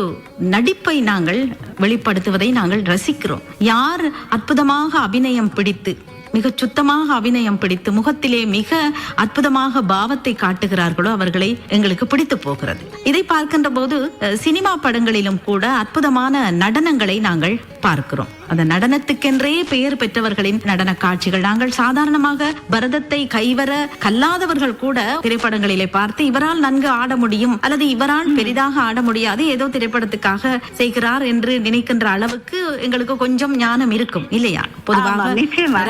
நடிப்பை நாங்கள் வெளிப்படுத்துவதை நாங்கள் ரசிக்கிறோம். யார் அற்புதமாக அபிநயம் பிடித்து, மிக சுத்தமாக அபிநயம் பிடித்து முகத்திலே மிக அற்புதமாக பாவத்தை காட்டுகிறார்களோ அவர்களை எங்களுக்கு பிடித்து போகிறது. இதை பார்க்கின்ற போது சினிமா படங்களிலும் கூட அற்புதமான நடனங்களை நாங்கள் பார்க்கிறோம். அந்த நடனத்துக்கென்றே பெயர் பெற்றவர்களின் நடன காட்சிகள் நாங்கள் சாதாரணமாக பரதத்தை கைவர கல்லாதவர்கள் கூட திரைப்படங்களிலே பார்த்து இவரால் நன்கு ஆட முடியும் அல்லது இவரால் பெரிதாக ஆட முடியாது, ஏதோ திரைப்படத்துக்காக செய்கிறார் என்று நினைக்கின்ற அளவுக்கு எங்களுக்கு கொஞ்சம் ஞானம் இருக்கும் இல்லையா? பொதுவாக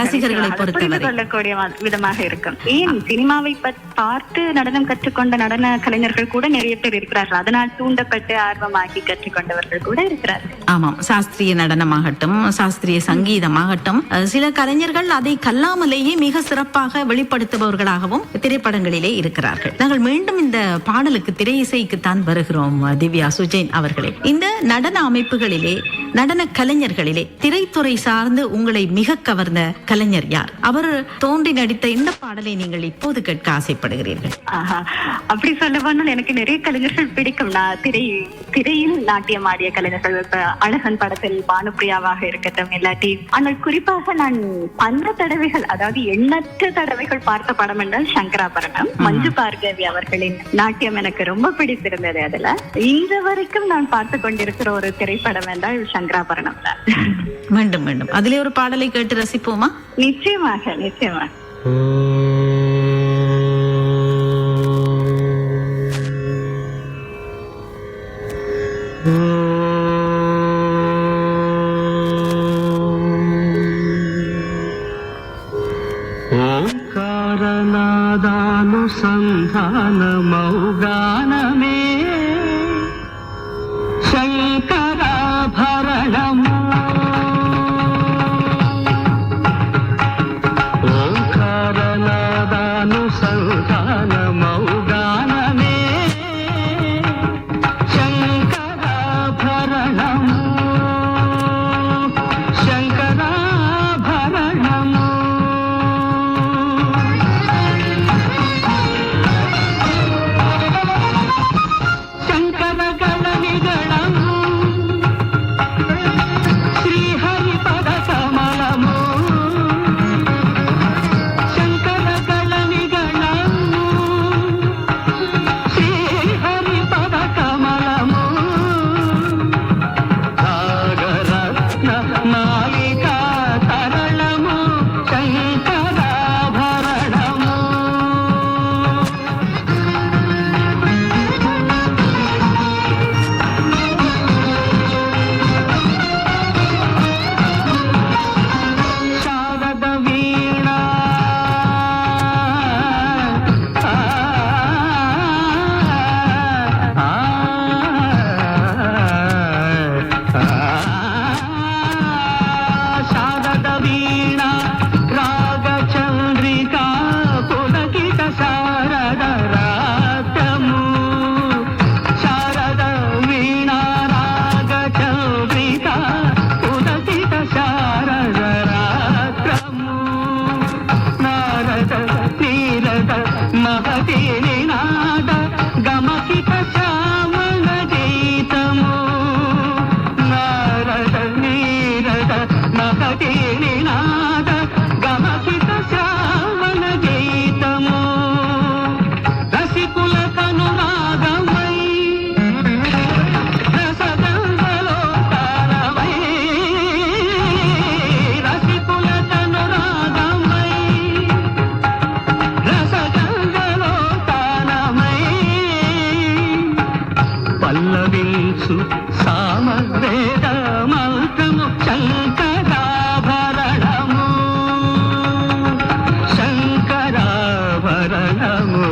ரசிகர்களை பொறுத்தவரை விதமாக இருக்கும். ஏன் சினிமாவை பார்த்து நடனம் கற்றுக்கொண்ட நடன கலைஞர்கள் கூட நிறைய பேர் இருக்கிறார்கள். அதனால் தூண்டப்பட்டு ஆர்வமாகி கற்றுக்கொண்டவர்கள் கூட இருக்கிறார்கள். ஆமாம், சாஸ்திரிய நடனமாகட்டும், சாஸ்திரிய சங்கீதமாகட்டும், சில கலைஞர்கள் அதை கல்லாமலேயே மிக சிறப்பாக வெளிப்படுத்துபவர்களாகவும் திரைப்படங்களிலே இருக்கிறார்கள். நாங்கள் மீண்டும் இந்த பாடலுக்கு திரை இசைக்குத்தான் வருகிறோம். திவ்யா சுஜேன் அவர்களே, இந்த நடன அமைப்புகளிலே, நடன கலைஞர்களிலே திரைத்துறை சார்ந்து உங்களை மிக கவர்ந்த கலைஞர் யார்? அவர் தோன்றி நடித்த இந்த பாடலை நீங்கள் இப்போது கேட்க ஆசைப்படுகிறீர்கள்? அப்படி சொல்ல போனால் எனக்கு நிறைய கலைஞர்கள் பிடிக்கும். நான் திரையில் நாட்டியம் ஆடிய கலைஞர்கள், அழகன் படத்தில் பானுப்பிரியாவாக இருக்கட்டும், இல்லாட்டி ஆனால் குறிப்பாக நான் பல தடவைகள், அதாவது எண்ணற்ற தடவைகள் பார்த்த படம் என்றால் சங்கராபரணம். மஞ்சு பார்கவி அவர்களின் நாட்டியம் எனக்கு ரொம்ப பிடித்திருந்தது. அதுல இன்று வரைக்கும் நான் பார்த்து கொண்டிருக்கிற ஒரு திரைப்படம் என்றால் சங்கராபரணம் தான். மீண்டும் மீண்டும் அதிலே ஒரு பாடலை கேட்டு ரசிப்போமா? நிச்சயமாக நிச்சயமாக. ఓంకారనాదానుసంధాన మౌగానమే శంకరాభరణము. ఓంకారనాదానుసంధాన మౌగానమే శంకరాభరణము. శంకరాభరణము. తెలుసు సామవేద మంత్రము శంకరాభరణము శంకరాభరణము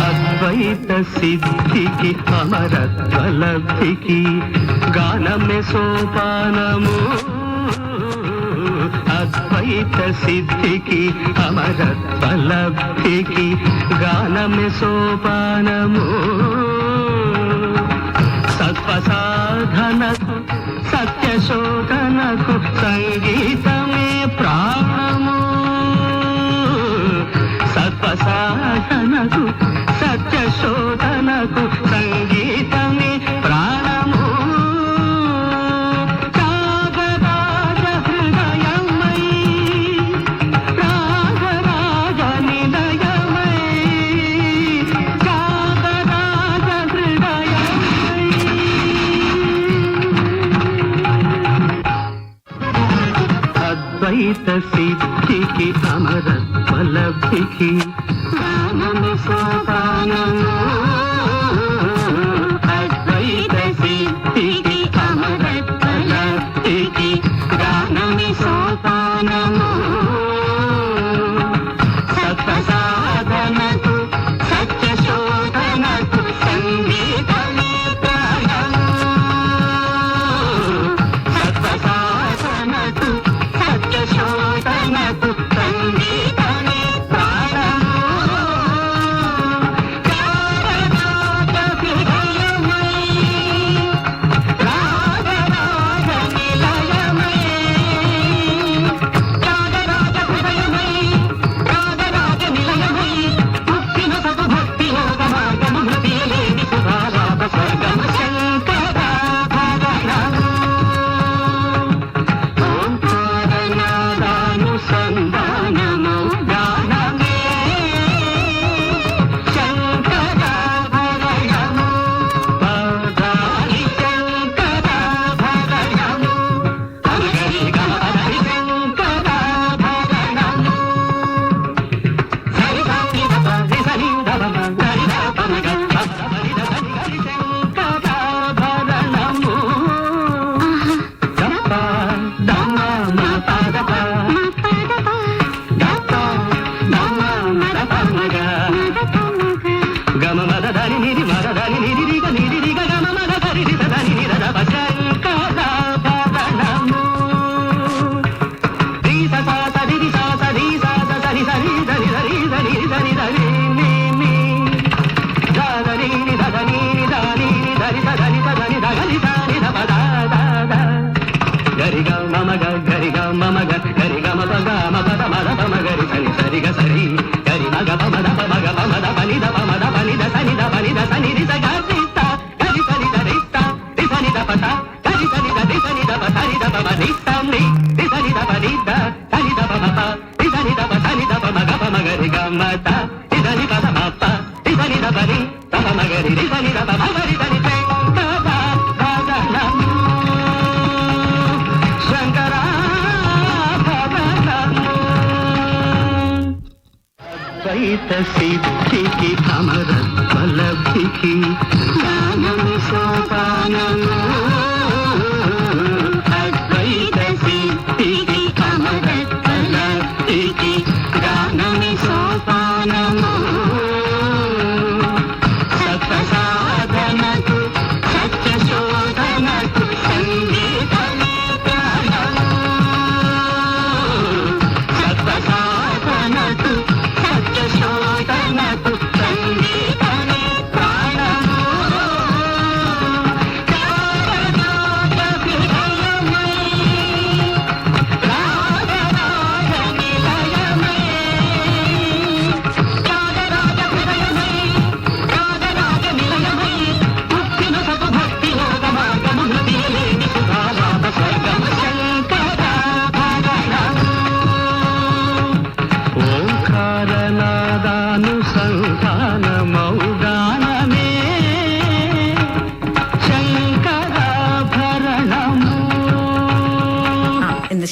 అద్వైత సిద్ధికి అమరత్వ లబ్ధికి గానమే సోపానము అద్వైత సిద్ధికి అమరత్వ లబ్ధికి గానమే సోపానము సత్వ సాధనకు సత్య శోధనకు సంగీతమే ప్రాణము సత్వ సాధనకు సత్య శోధనకు సంగీతమే ప్రాణము రాగరాజ హృదయమై రాగరాజ నిలయమై రాగరాజ హృదయమై అద్వైత సిద్ధికి అమరత్వ లబ్ధికి గానమే సోపానము అద్వైత సిద్ధికి అమరత్వ లబ్ధికి గానమే సోపానము సత్వ సాధనకు సత్య శోధనకు సంగీతమే ప్రాణము సత్వ సాధనకు సత్య శోధనకు సంగీతమే ప్రాణము రాగరాజ హృదయమై రాగరాజ నిలయమై రాగరాజ హృదయమై రాగరాజ నిలయమై ముక్తిన సగు భక్తి యోగ మార్గము హృదయలేని సుధాలాభ స్వర్గము శంకరాభరణము ఓంకారనాదానుసంధానము గానమే శంకరాభరణము పదాలి శంకరాభరణము అమగరి గమపదరి శంకరాభరణము సరి సాని దప సని దపమ గరి దపమగ పదరి దపని గరి శంకరాభరణము దప దమ మ పదప దప దమ మ దపమగ గమ మద ధని నిరి మద ధని నిరి రిగ నిరి రిగ గమ మద ధరి రి ధని నిర దప శంకరాభరణము రి స స స రి రి స స రి స స స రి స రి ధని ధరి ధని ధని ధని ని ని ధ ధని ని ధ ధని ని ధ ని ని ధరి ధ ధని ధ ధని ధ గని ధ ని ధ ప ధ ధ ధ గరి గ మమ గ గరి గ మమ గ గరి గ మ ప గ మ ప ద మ ద ప మ గరి సని సరి గ సరి గరి మ గ ప మ ద ప మ గ ప మ ద ప ని ద ప మ ద ప ని ద సని ద ప ని ద సని రి స గ రి త గరి సని ద రి త రి సని ద ప త గరి సని ద రి సని ద ప త రి ద ప మ రి త ని రి సని ద ప ని ద సని ద ప మ ప రి సని ద ప సని ద ప మ గ ప మ గరి గ మ త రి సని ప ద మ ప రి సని ద ప ని ద ప మ గరి రి సని ద ప మ గరి సని శంకరాభరణము శంకరాభరణము అద్వైత సిద్ధికి అమరత్వ లబ్ధికి గానమే సోపానము అద్వైత సిద్ధికి అమరత్వ లబ్ధికి గానమే సోపానము సత్వ సాధనకు సత్య శోధనకు సంగీతమే ప్రాణము సత్వ సాధనకు సత్య శోధనకు సంగీతమే ప్రాణము రాగరాజ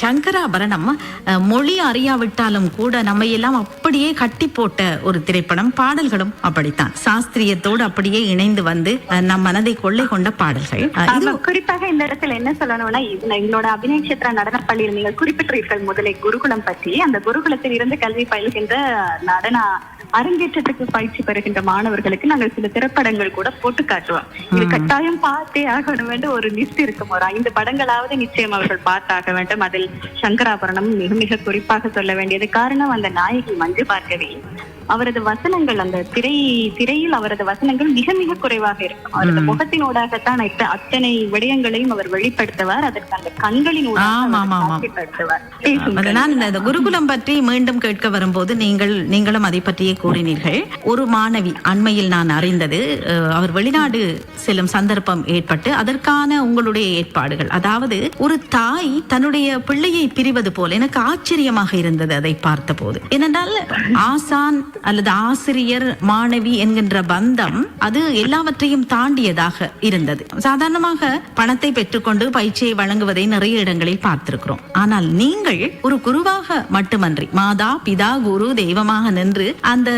சங்கராபரணம் மொழி அறியாவிட்டாலும் கூட நம்ம எல்லாம் அப்படியே கட்டி போட்ட ஒரு திரைப்படம். பாடல்களும் அப்படித்தான் சாஸ்திரியத்தோடு அப்படியே இணைந்து வந்து நம் மனதை கொள்ளை கொண்ட பாடல்கள். குறிப்பாக இந்த இடத்துல என்ன சொல்லணும்னா, இது எங்களோட அபிநய கஷேத்ரா நடன பள்ளியில் நீங்கள் குறிப்பிட்டீர்கள் முதலே குருகுலம் பற்றி. அந்த குருகுலத்தில் இருந்து கல்வி பயில்கின்ற நடன அரங்கேற்றத்துக்கு பயிற்சி பெறுகின்ற மாணவர்களுக்கு நாங்கள் சில திரைப்படங்கள் கூட போட்டு காட்டுவோம். இது கட்டாயம் பார்த்தே ஆகணும் என்று ஒரு லிஸ்ட் இருக்கும். ஒரு 5 படங்களாவது நிச்சயம் அவர்கள் பார்த்தாக வேண்டும். அதில் சங்கராபரணம் மிக மிக குறிப்பாக சொல்ல வேண்டியது. காரணம், அந்த நாயகி மஞ்சு பார்க்கவே அவரது வசனங்கள், அந்த திரையில் அவரது வசனங்கள் மிக மிக குறைவாக இருக்கும். அவரது முகத்தினூடாகத்தான் அத்தனை விடயங்களையும் அவர் வெளிப்படுத்துவார். அதற்கு அந்த கண்களின் நான் இந்த குருகுலம் பற்றி மீண்டும் கேட்க வரும்போது நீங்களும் அதை பற்றியே கூறினீர்கள். ஒரு மாணவி அண்மையில் நான் அறிந்தது, அவர் வெளிநாடு செல்லும் சந்தர்ப்பம் ஏற்பட்டு அதற்கான உங்களுடைய ஏற்பாடுகள், அதாவது ஒரு தாய் தன்னுடைய பிள்ளையை பிரிவது போல எனக்கு ஆச்சரியமாக இருந்தது அதை பார்த்த போது. ஏனென்றால் ஆசான் அல்லது ஆசிரியர் மாணவி என்கின்ற பந்தம் அது எல்லாவற்றையும் தாண்டியதாக இருந்தது. சாதாரணமாக பணத்தை பெற்றுக்கொண்டு பயிற்சியை வழங்குவதை நிறைய இடங்களில் பார்த்திருக்கிறோம். ஆனால் நீங்கள் ஒரு குருவாக மட்டுமன்றி மாதா பிதா குரு தெய்வமாக நின்று அந்த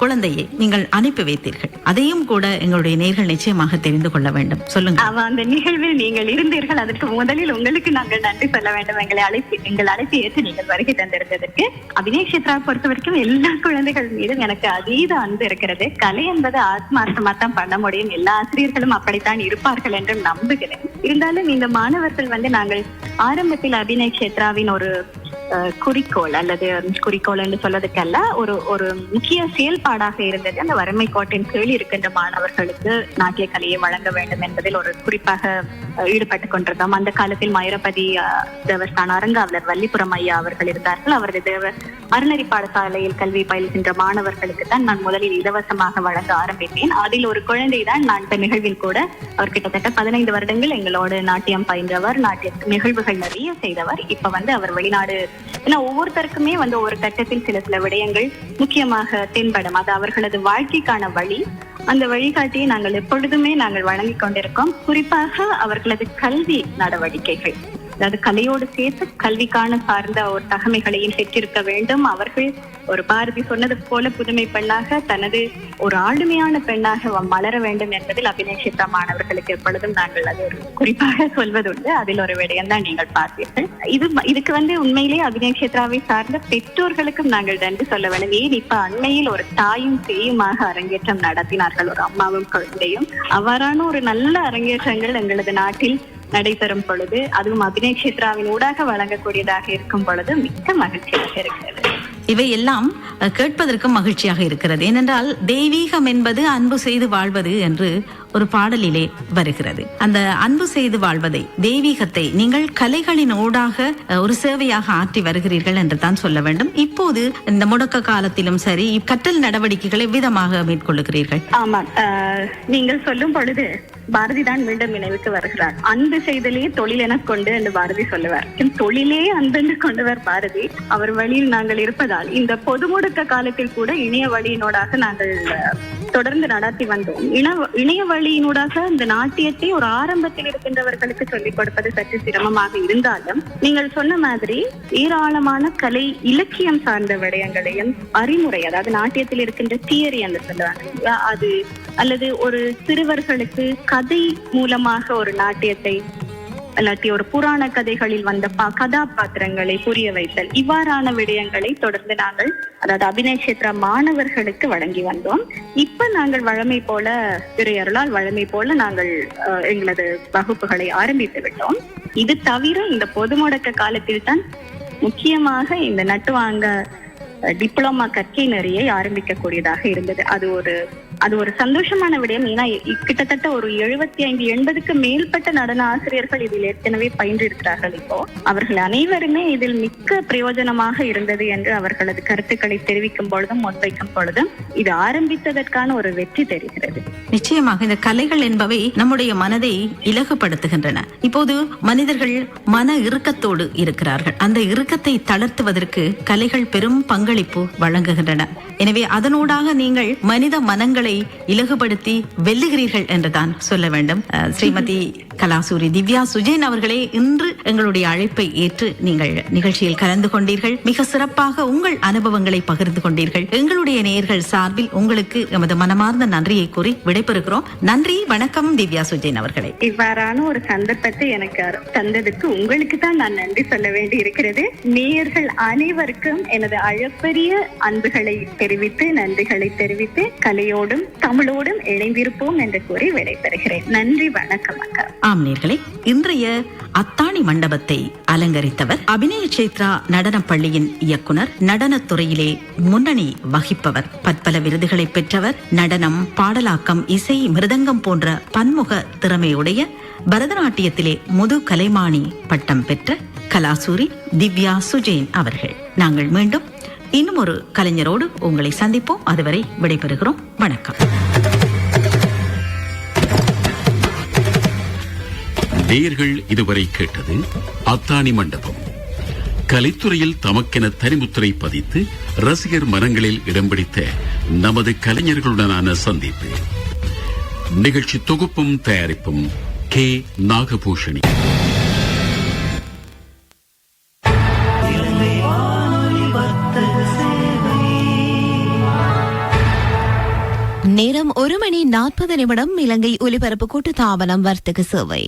குழந்தையை நீங்கள் அனுப்பி வைத்தீர்கள். அதையும் கூட எங்களுடைய நேயர்கள் நிச்சயமாக தெரிந்து கொள்ள வேண்டும். சொல்லுங்க. அந்த நிகழ்வில் நீங்கள் இருந்தீர்கள். அதற்கு முதலில் உங்களுக்கு நாங்கள் நன்றி சொல்ல வேண்டும். எங்கள் அழைப்பு ஏற்று நீங்கள் வருகை தந்திருந்ததற்கு. அபிநய கஷேத்ரா பொறுத்த வரைக்கும் எல்லா குழந்தைகள் மீதும் எனக்கு அதீத அன்பு இருக்கிறது. கலை என்பது ஆத்மார்த்தமா தான் பண்ண முடியும். எல்லா ஆசிரியர்களும் அப்படித்தான் இருப்பார்கள் என்று நம்புகிறேன். இருந்தாலும் இந்த மாணவர்கள் நாங்கள் ஆரம்பத்தில் அபிநய கஷேத்ராவின் ஒரு குறிக்கோள் அல்லது குறிக்கோள் என்று சொல்வதற்கல்ல, ஒரு முக்கிய செயல்பாடாக இருந்தது அந்த வறுமை கோட்டின் கீழ் இருக்கின்ற மாணவர்களுக்கு நாட்டிய கலையை வழங்க வேண்டும் என்பதில் ஒரு குறிப்பாக ஈடுபட்டுக் கொண்டிருந்தோம். அந்த காலத்தில் மயூரபதி தேவஸ்தான அரங்காவலர் வள்ளிபுரம் ஐயா அவர்கள் இருந்தார்கள். அவரது அறநெறி பாடசாலையில் கல்வி பயில்கின்ற மாணவர்களுக்கு தான் நான் முதலில் இலவசமாக வழங்க ஆரம்பித்தேன். அதில் ஒரு குழந்தை தான் நான் இந்த நிகழ்வில் கூட, அவர் கிட்டத்தட்ட 15 வருடங்கள் எங்களோடு நாட்டியம் பயின்றவர், நாட்டிய நிகழ்வுகள் நிறைய செய்தவர். இப்ப அவர் வெளிநாடு, ஏன்னா ஒவ்வொருத்தருக்குமே ஒரு கட்டத்தில் சில விடயங்கள் முக்கியமாக தென்படும். அது அவர்களது வாழ்க்கைக்கான வழி. அந்த வழிகாட்டியை நாங்கள் எப்பொழுதுமே வழங்கிக் கொண்டிருக்கோம். குறிப்பாக அவர்களது கல்வி நடவடிக்கைகள், அதாவது கலையோடு சேர்த்து கல்விக்கான சார்ந்த ஒரு தகமைகளையும் பெற்றிருக்க வேண்டும். அவர்கள் ஒரு பாரதி சொன்னது போல புதுமை பெண்ணாக, தனது ஒரு ஆளுமையான பெண்ணாக மலர வேண்டும் என்பதில் அபிநய கஷேத்ரா மாணவர்களுக்கு எப்பொழுதும் நாங்கள் அது ஒரு குறிப்பாக சொல்வதுண்டு. அதில் ஒரு விடயம் தான் நீங்கள் பார்த்தீர்கள். இதுக்கு உண்மையிலேயே அபிநய கஷேத்ராவை சார்ந்த பெற்றோர்களுக்கும் நாங்கள் நன்றி சொல்ல வேண்டும். ஏன் இப்ப அண்மையில் ஒரு தாயும் சேயுமாக அரங்கேற்றம் நடத்தினார்கள், ஒரு அம்மாவும் குழந்தையும். அவ்வாறான ஒரு நல்ல அரங்கேற்றங்கள் எங்களது நாட்டில் நடைபெறும் பொழுது, அதுவும் அபிநய கஷேத்ராவின் ஊடாக வழங்கக்கூடியதாக இருக்கும் பொழுது மிக்க மகிழ்ச்சியாக இருக்கிறது. இவை எல்லாம் கேட்பதற்கும் மகிழ்ச்சியாக இருக்கிறது. ஏனென்றால் தெய்வீகம் என்பது அன்பு செய்து வாழ்வது என்று ஒரு பாடலிலே வருகிறது. அந்த அன்பு செய்து வாழ்வதை, தெய்வீகத்தை நீங்கள் கலைகளின் ஊடாக ஒரு சேவையாக ஆற்றி வருகிறீர்கள் என்று தான் சொல்ல வேண்டும். இப்போது இந்த முடக்க காலத்திலும் சரி, கற்றல் நடவடிக்கைகளை விதமாக மேற்கொள்ளுகிறீர்கள். ஆமா, நீங்கள் சொல்லும் பொழுது பாரதி தான் மீண்டும் நினைவுக்கு வருகிறார். அன்பு செய்தலே தொழில் என கொண்டு என்று பாரதி சொல்லுவார். தொழிலே அன்பென்று கொண்டவர் பாரதி. அவர் வழியில் நாங்கள் இருப்பதால் இந்த பொது முடக்க காலத்தில் கூட இணைய வழியினோடாக நாங்கள் தொடர்ந்து நடத்தி வந்தோம். இணைய வழியினூடாக இந்த நாட்டியத்தை ஒரு ஆரம்பத்தில் இருக்கின்றவர்களுக்கு சொல்லிக் கொடுப்பது சற்று சிரமமாக இருந்தாலும், நீங்கள் சொன்ன மாதிரி ஏராளமான கலை இலக்கியம் சார்ந்த விடயங்களையும் அறிமுறை, அதாவது நாட்டியத்தில் இருக்கின்ற தியரி என்று சொல்லுவாங்க, அது அல்லது ஒரு சிறுவர்களுக்கு கதை மூலமாக ஒரு நாட்டியத்தை இல்லாட்டி ஒரு புராண கதைகளில் வந்த கதாபாத்திரங்களை புரிய வைத்தல், இவ்வாறான விடயங்களை தொடர்ந்து நாங்கள், அதாவது அபிநய கஷேத்ரா மாணவர்களுக்கு வழங்கி வந்தோம். இப்ப நாங்கள் வழமை போல, திரையருளால் வழமை போல நாங்கள் எங்களது வகுப்புகளை ஆரம்பித்து விட்டோம். இது தவிர இந்த பொது முடக்க காலத்தில் தான் முக்கியமாக இந்த நட்டுவாங்க டிப்ளமா கற்கை நெறியை ஆரம்பிக்கக்கூடியதாக இருந்தது. அது ஒரு சந்தோஷமான விடயம். ஏன்னா கிட்டத்தட்ட ஒரு 75-80க்கு மேற்பட்ட நடன ஆசிரியர்கள் இதில் ஏற்கனவே பயின்று இருக்கிறார்கள். இப்போ அவர்கள் அனைவருமே இதில் மிக்க பிரயோஜனமாக இருந்தது என்று அவர்களது கருத்துக்களை தெரிவிக்கும் பொழுதும் முன்வைக்கும் பொழுதும் இது ஆரம்பித்ததற்கான ஒரு வெற்றி தெரிகிறது. நிச்சயமாக இந்த கலைகள் என்பவை நம்முடைய மனதை இலகுபடுத்துகின்றன. இப்போது மனிதர்கள் மன இறுக்கத்தோடு இருக்கிறார்கள். அந்த இறுக்கத்தை தளர்த்துவதற்கு கலைகள் பெரும் பங்களிப்பு வழங்குகின்றன. எனவே அதனூடாக நீங்கள் மனித மனங்களை இலகுபடுத்தி வெல்லுகிறீர்கள் என்றுதான் சொல்ல வேண்டும். ஸ்ரீமதி கலாசூரி திவ்யா சுஜேன் அவர்களே, இன்று எங்களுடைய அழைப்பை ஏற்று நீங்கள் நிகழ்ச்சியில் கலந்து கொண்டீர்கள். மிக சிறப்பாக உங்கள் அனுபவங்களை பகிர்ந்து கொண்டீர்கள். எங்களுடைய நேயர்கள் சார்பில் உங்களுக்கு எமது மனமார்ந்த நன்றியை கூறி விடைபெறுகிறோம். நன்றி, வணக்கம் திவ்யா சுஜேன் அவர்களே. இவ்வாறான ஒரு சந்தர்ப்பத்தை எனக்கு தந்ததுக்கு உங்களுக்கு தான் நான் நன்றி சொல்ல வேண்டி இருக்கிறது. நேயர்கள் அனைவருக்கும் எனது அளப்பரிய அன்புகளை தெரிவித்து, நன்றிகளை தெரிவித்து, கலையோடும் தமிழோடும் இணைந்திருப்போம் என்று கூறி விடைபெறுகிறேன். நன்றி, வணக்கம் அக்கா. ஆம் நேயர்களே, இன்றைய அத்தாணி மண்டபத்தை அலங்கரித்தவர் அபிநய சேத்ரா நடனப் பள்ளியின் இயக்குனர், நடனத்துறையிலே முன்னணி வகிப்பவர், பற்பல விருதுகளை பெற்றவர், நடனம், பாடலாக்கம், இசை, மிருதங்கம் போன்ற பன்முக திறமையுடைய, பரதநாட்டியத்திலே முது கலைமானி பட்டம் பெற்ற கலாசூரி திவ்யா சுஜேன் அவர்கள். நாங்கள் மீண்டும் இன்னும் ஒரு கலைஞரோடு உங்களை சந்திப்போம். அதுவரை விடைபெறுகிறோம். வணக்கம். நேயர்கள் இதுவரை கேட்டது அத்தாணி மண்டபம். கலைத்துறையில் தமக்கென தனிமுத்திரை பதித்து ரசிகர் மனங்களில் இடம் பிடித்த நமது கலைஞர்களுடனான சந்திப்பு. நிகழ்ச்சி தொகுப்பும் தயாரிப்பும் கே. நாகபூஷணி. நேரம் 1:40 இலங்கை ஒலிபரப்பு கூட்டுத்தாபனம் வர்த்தக சேவை.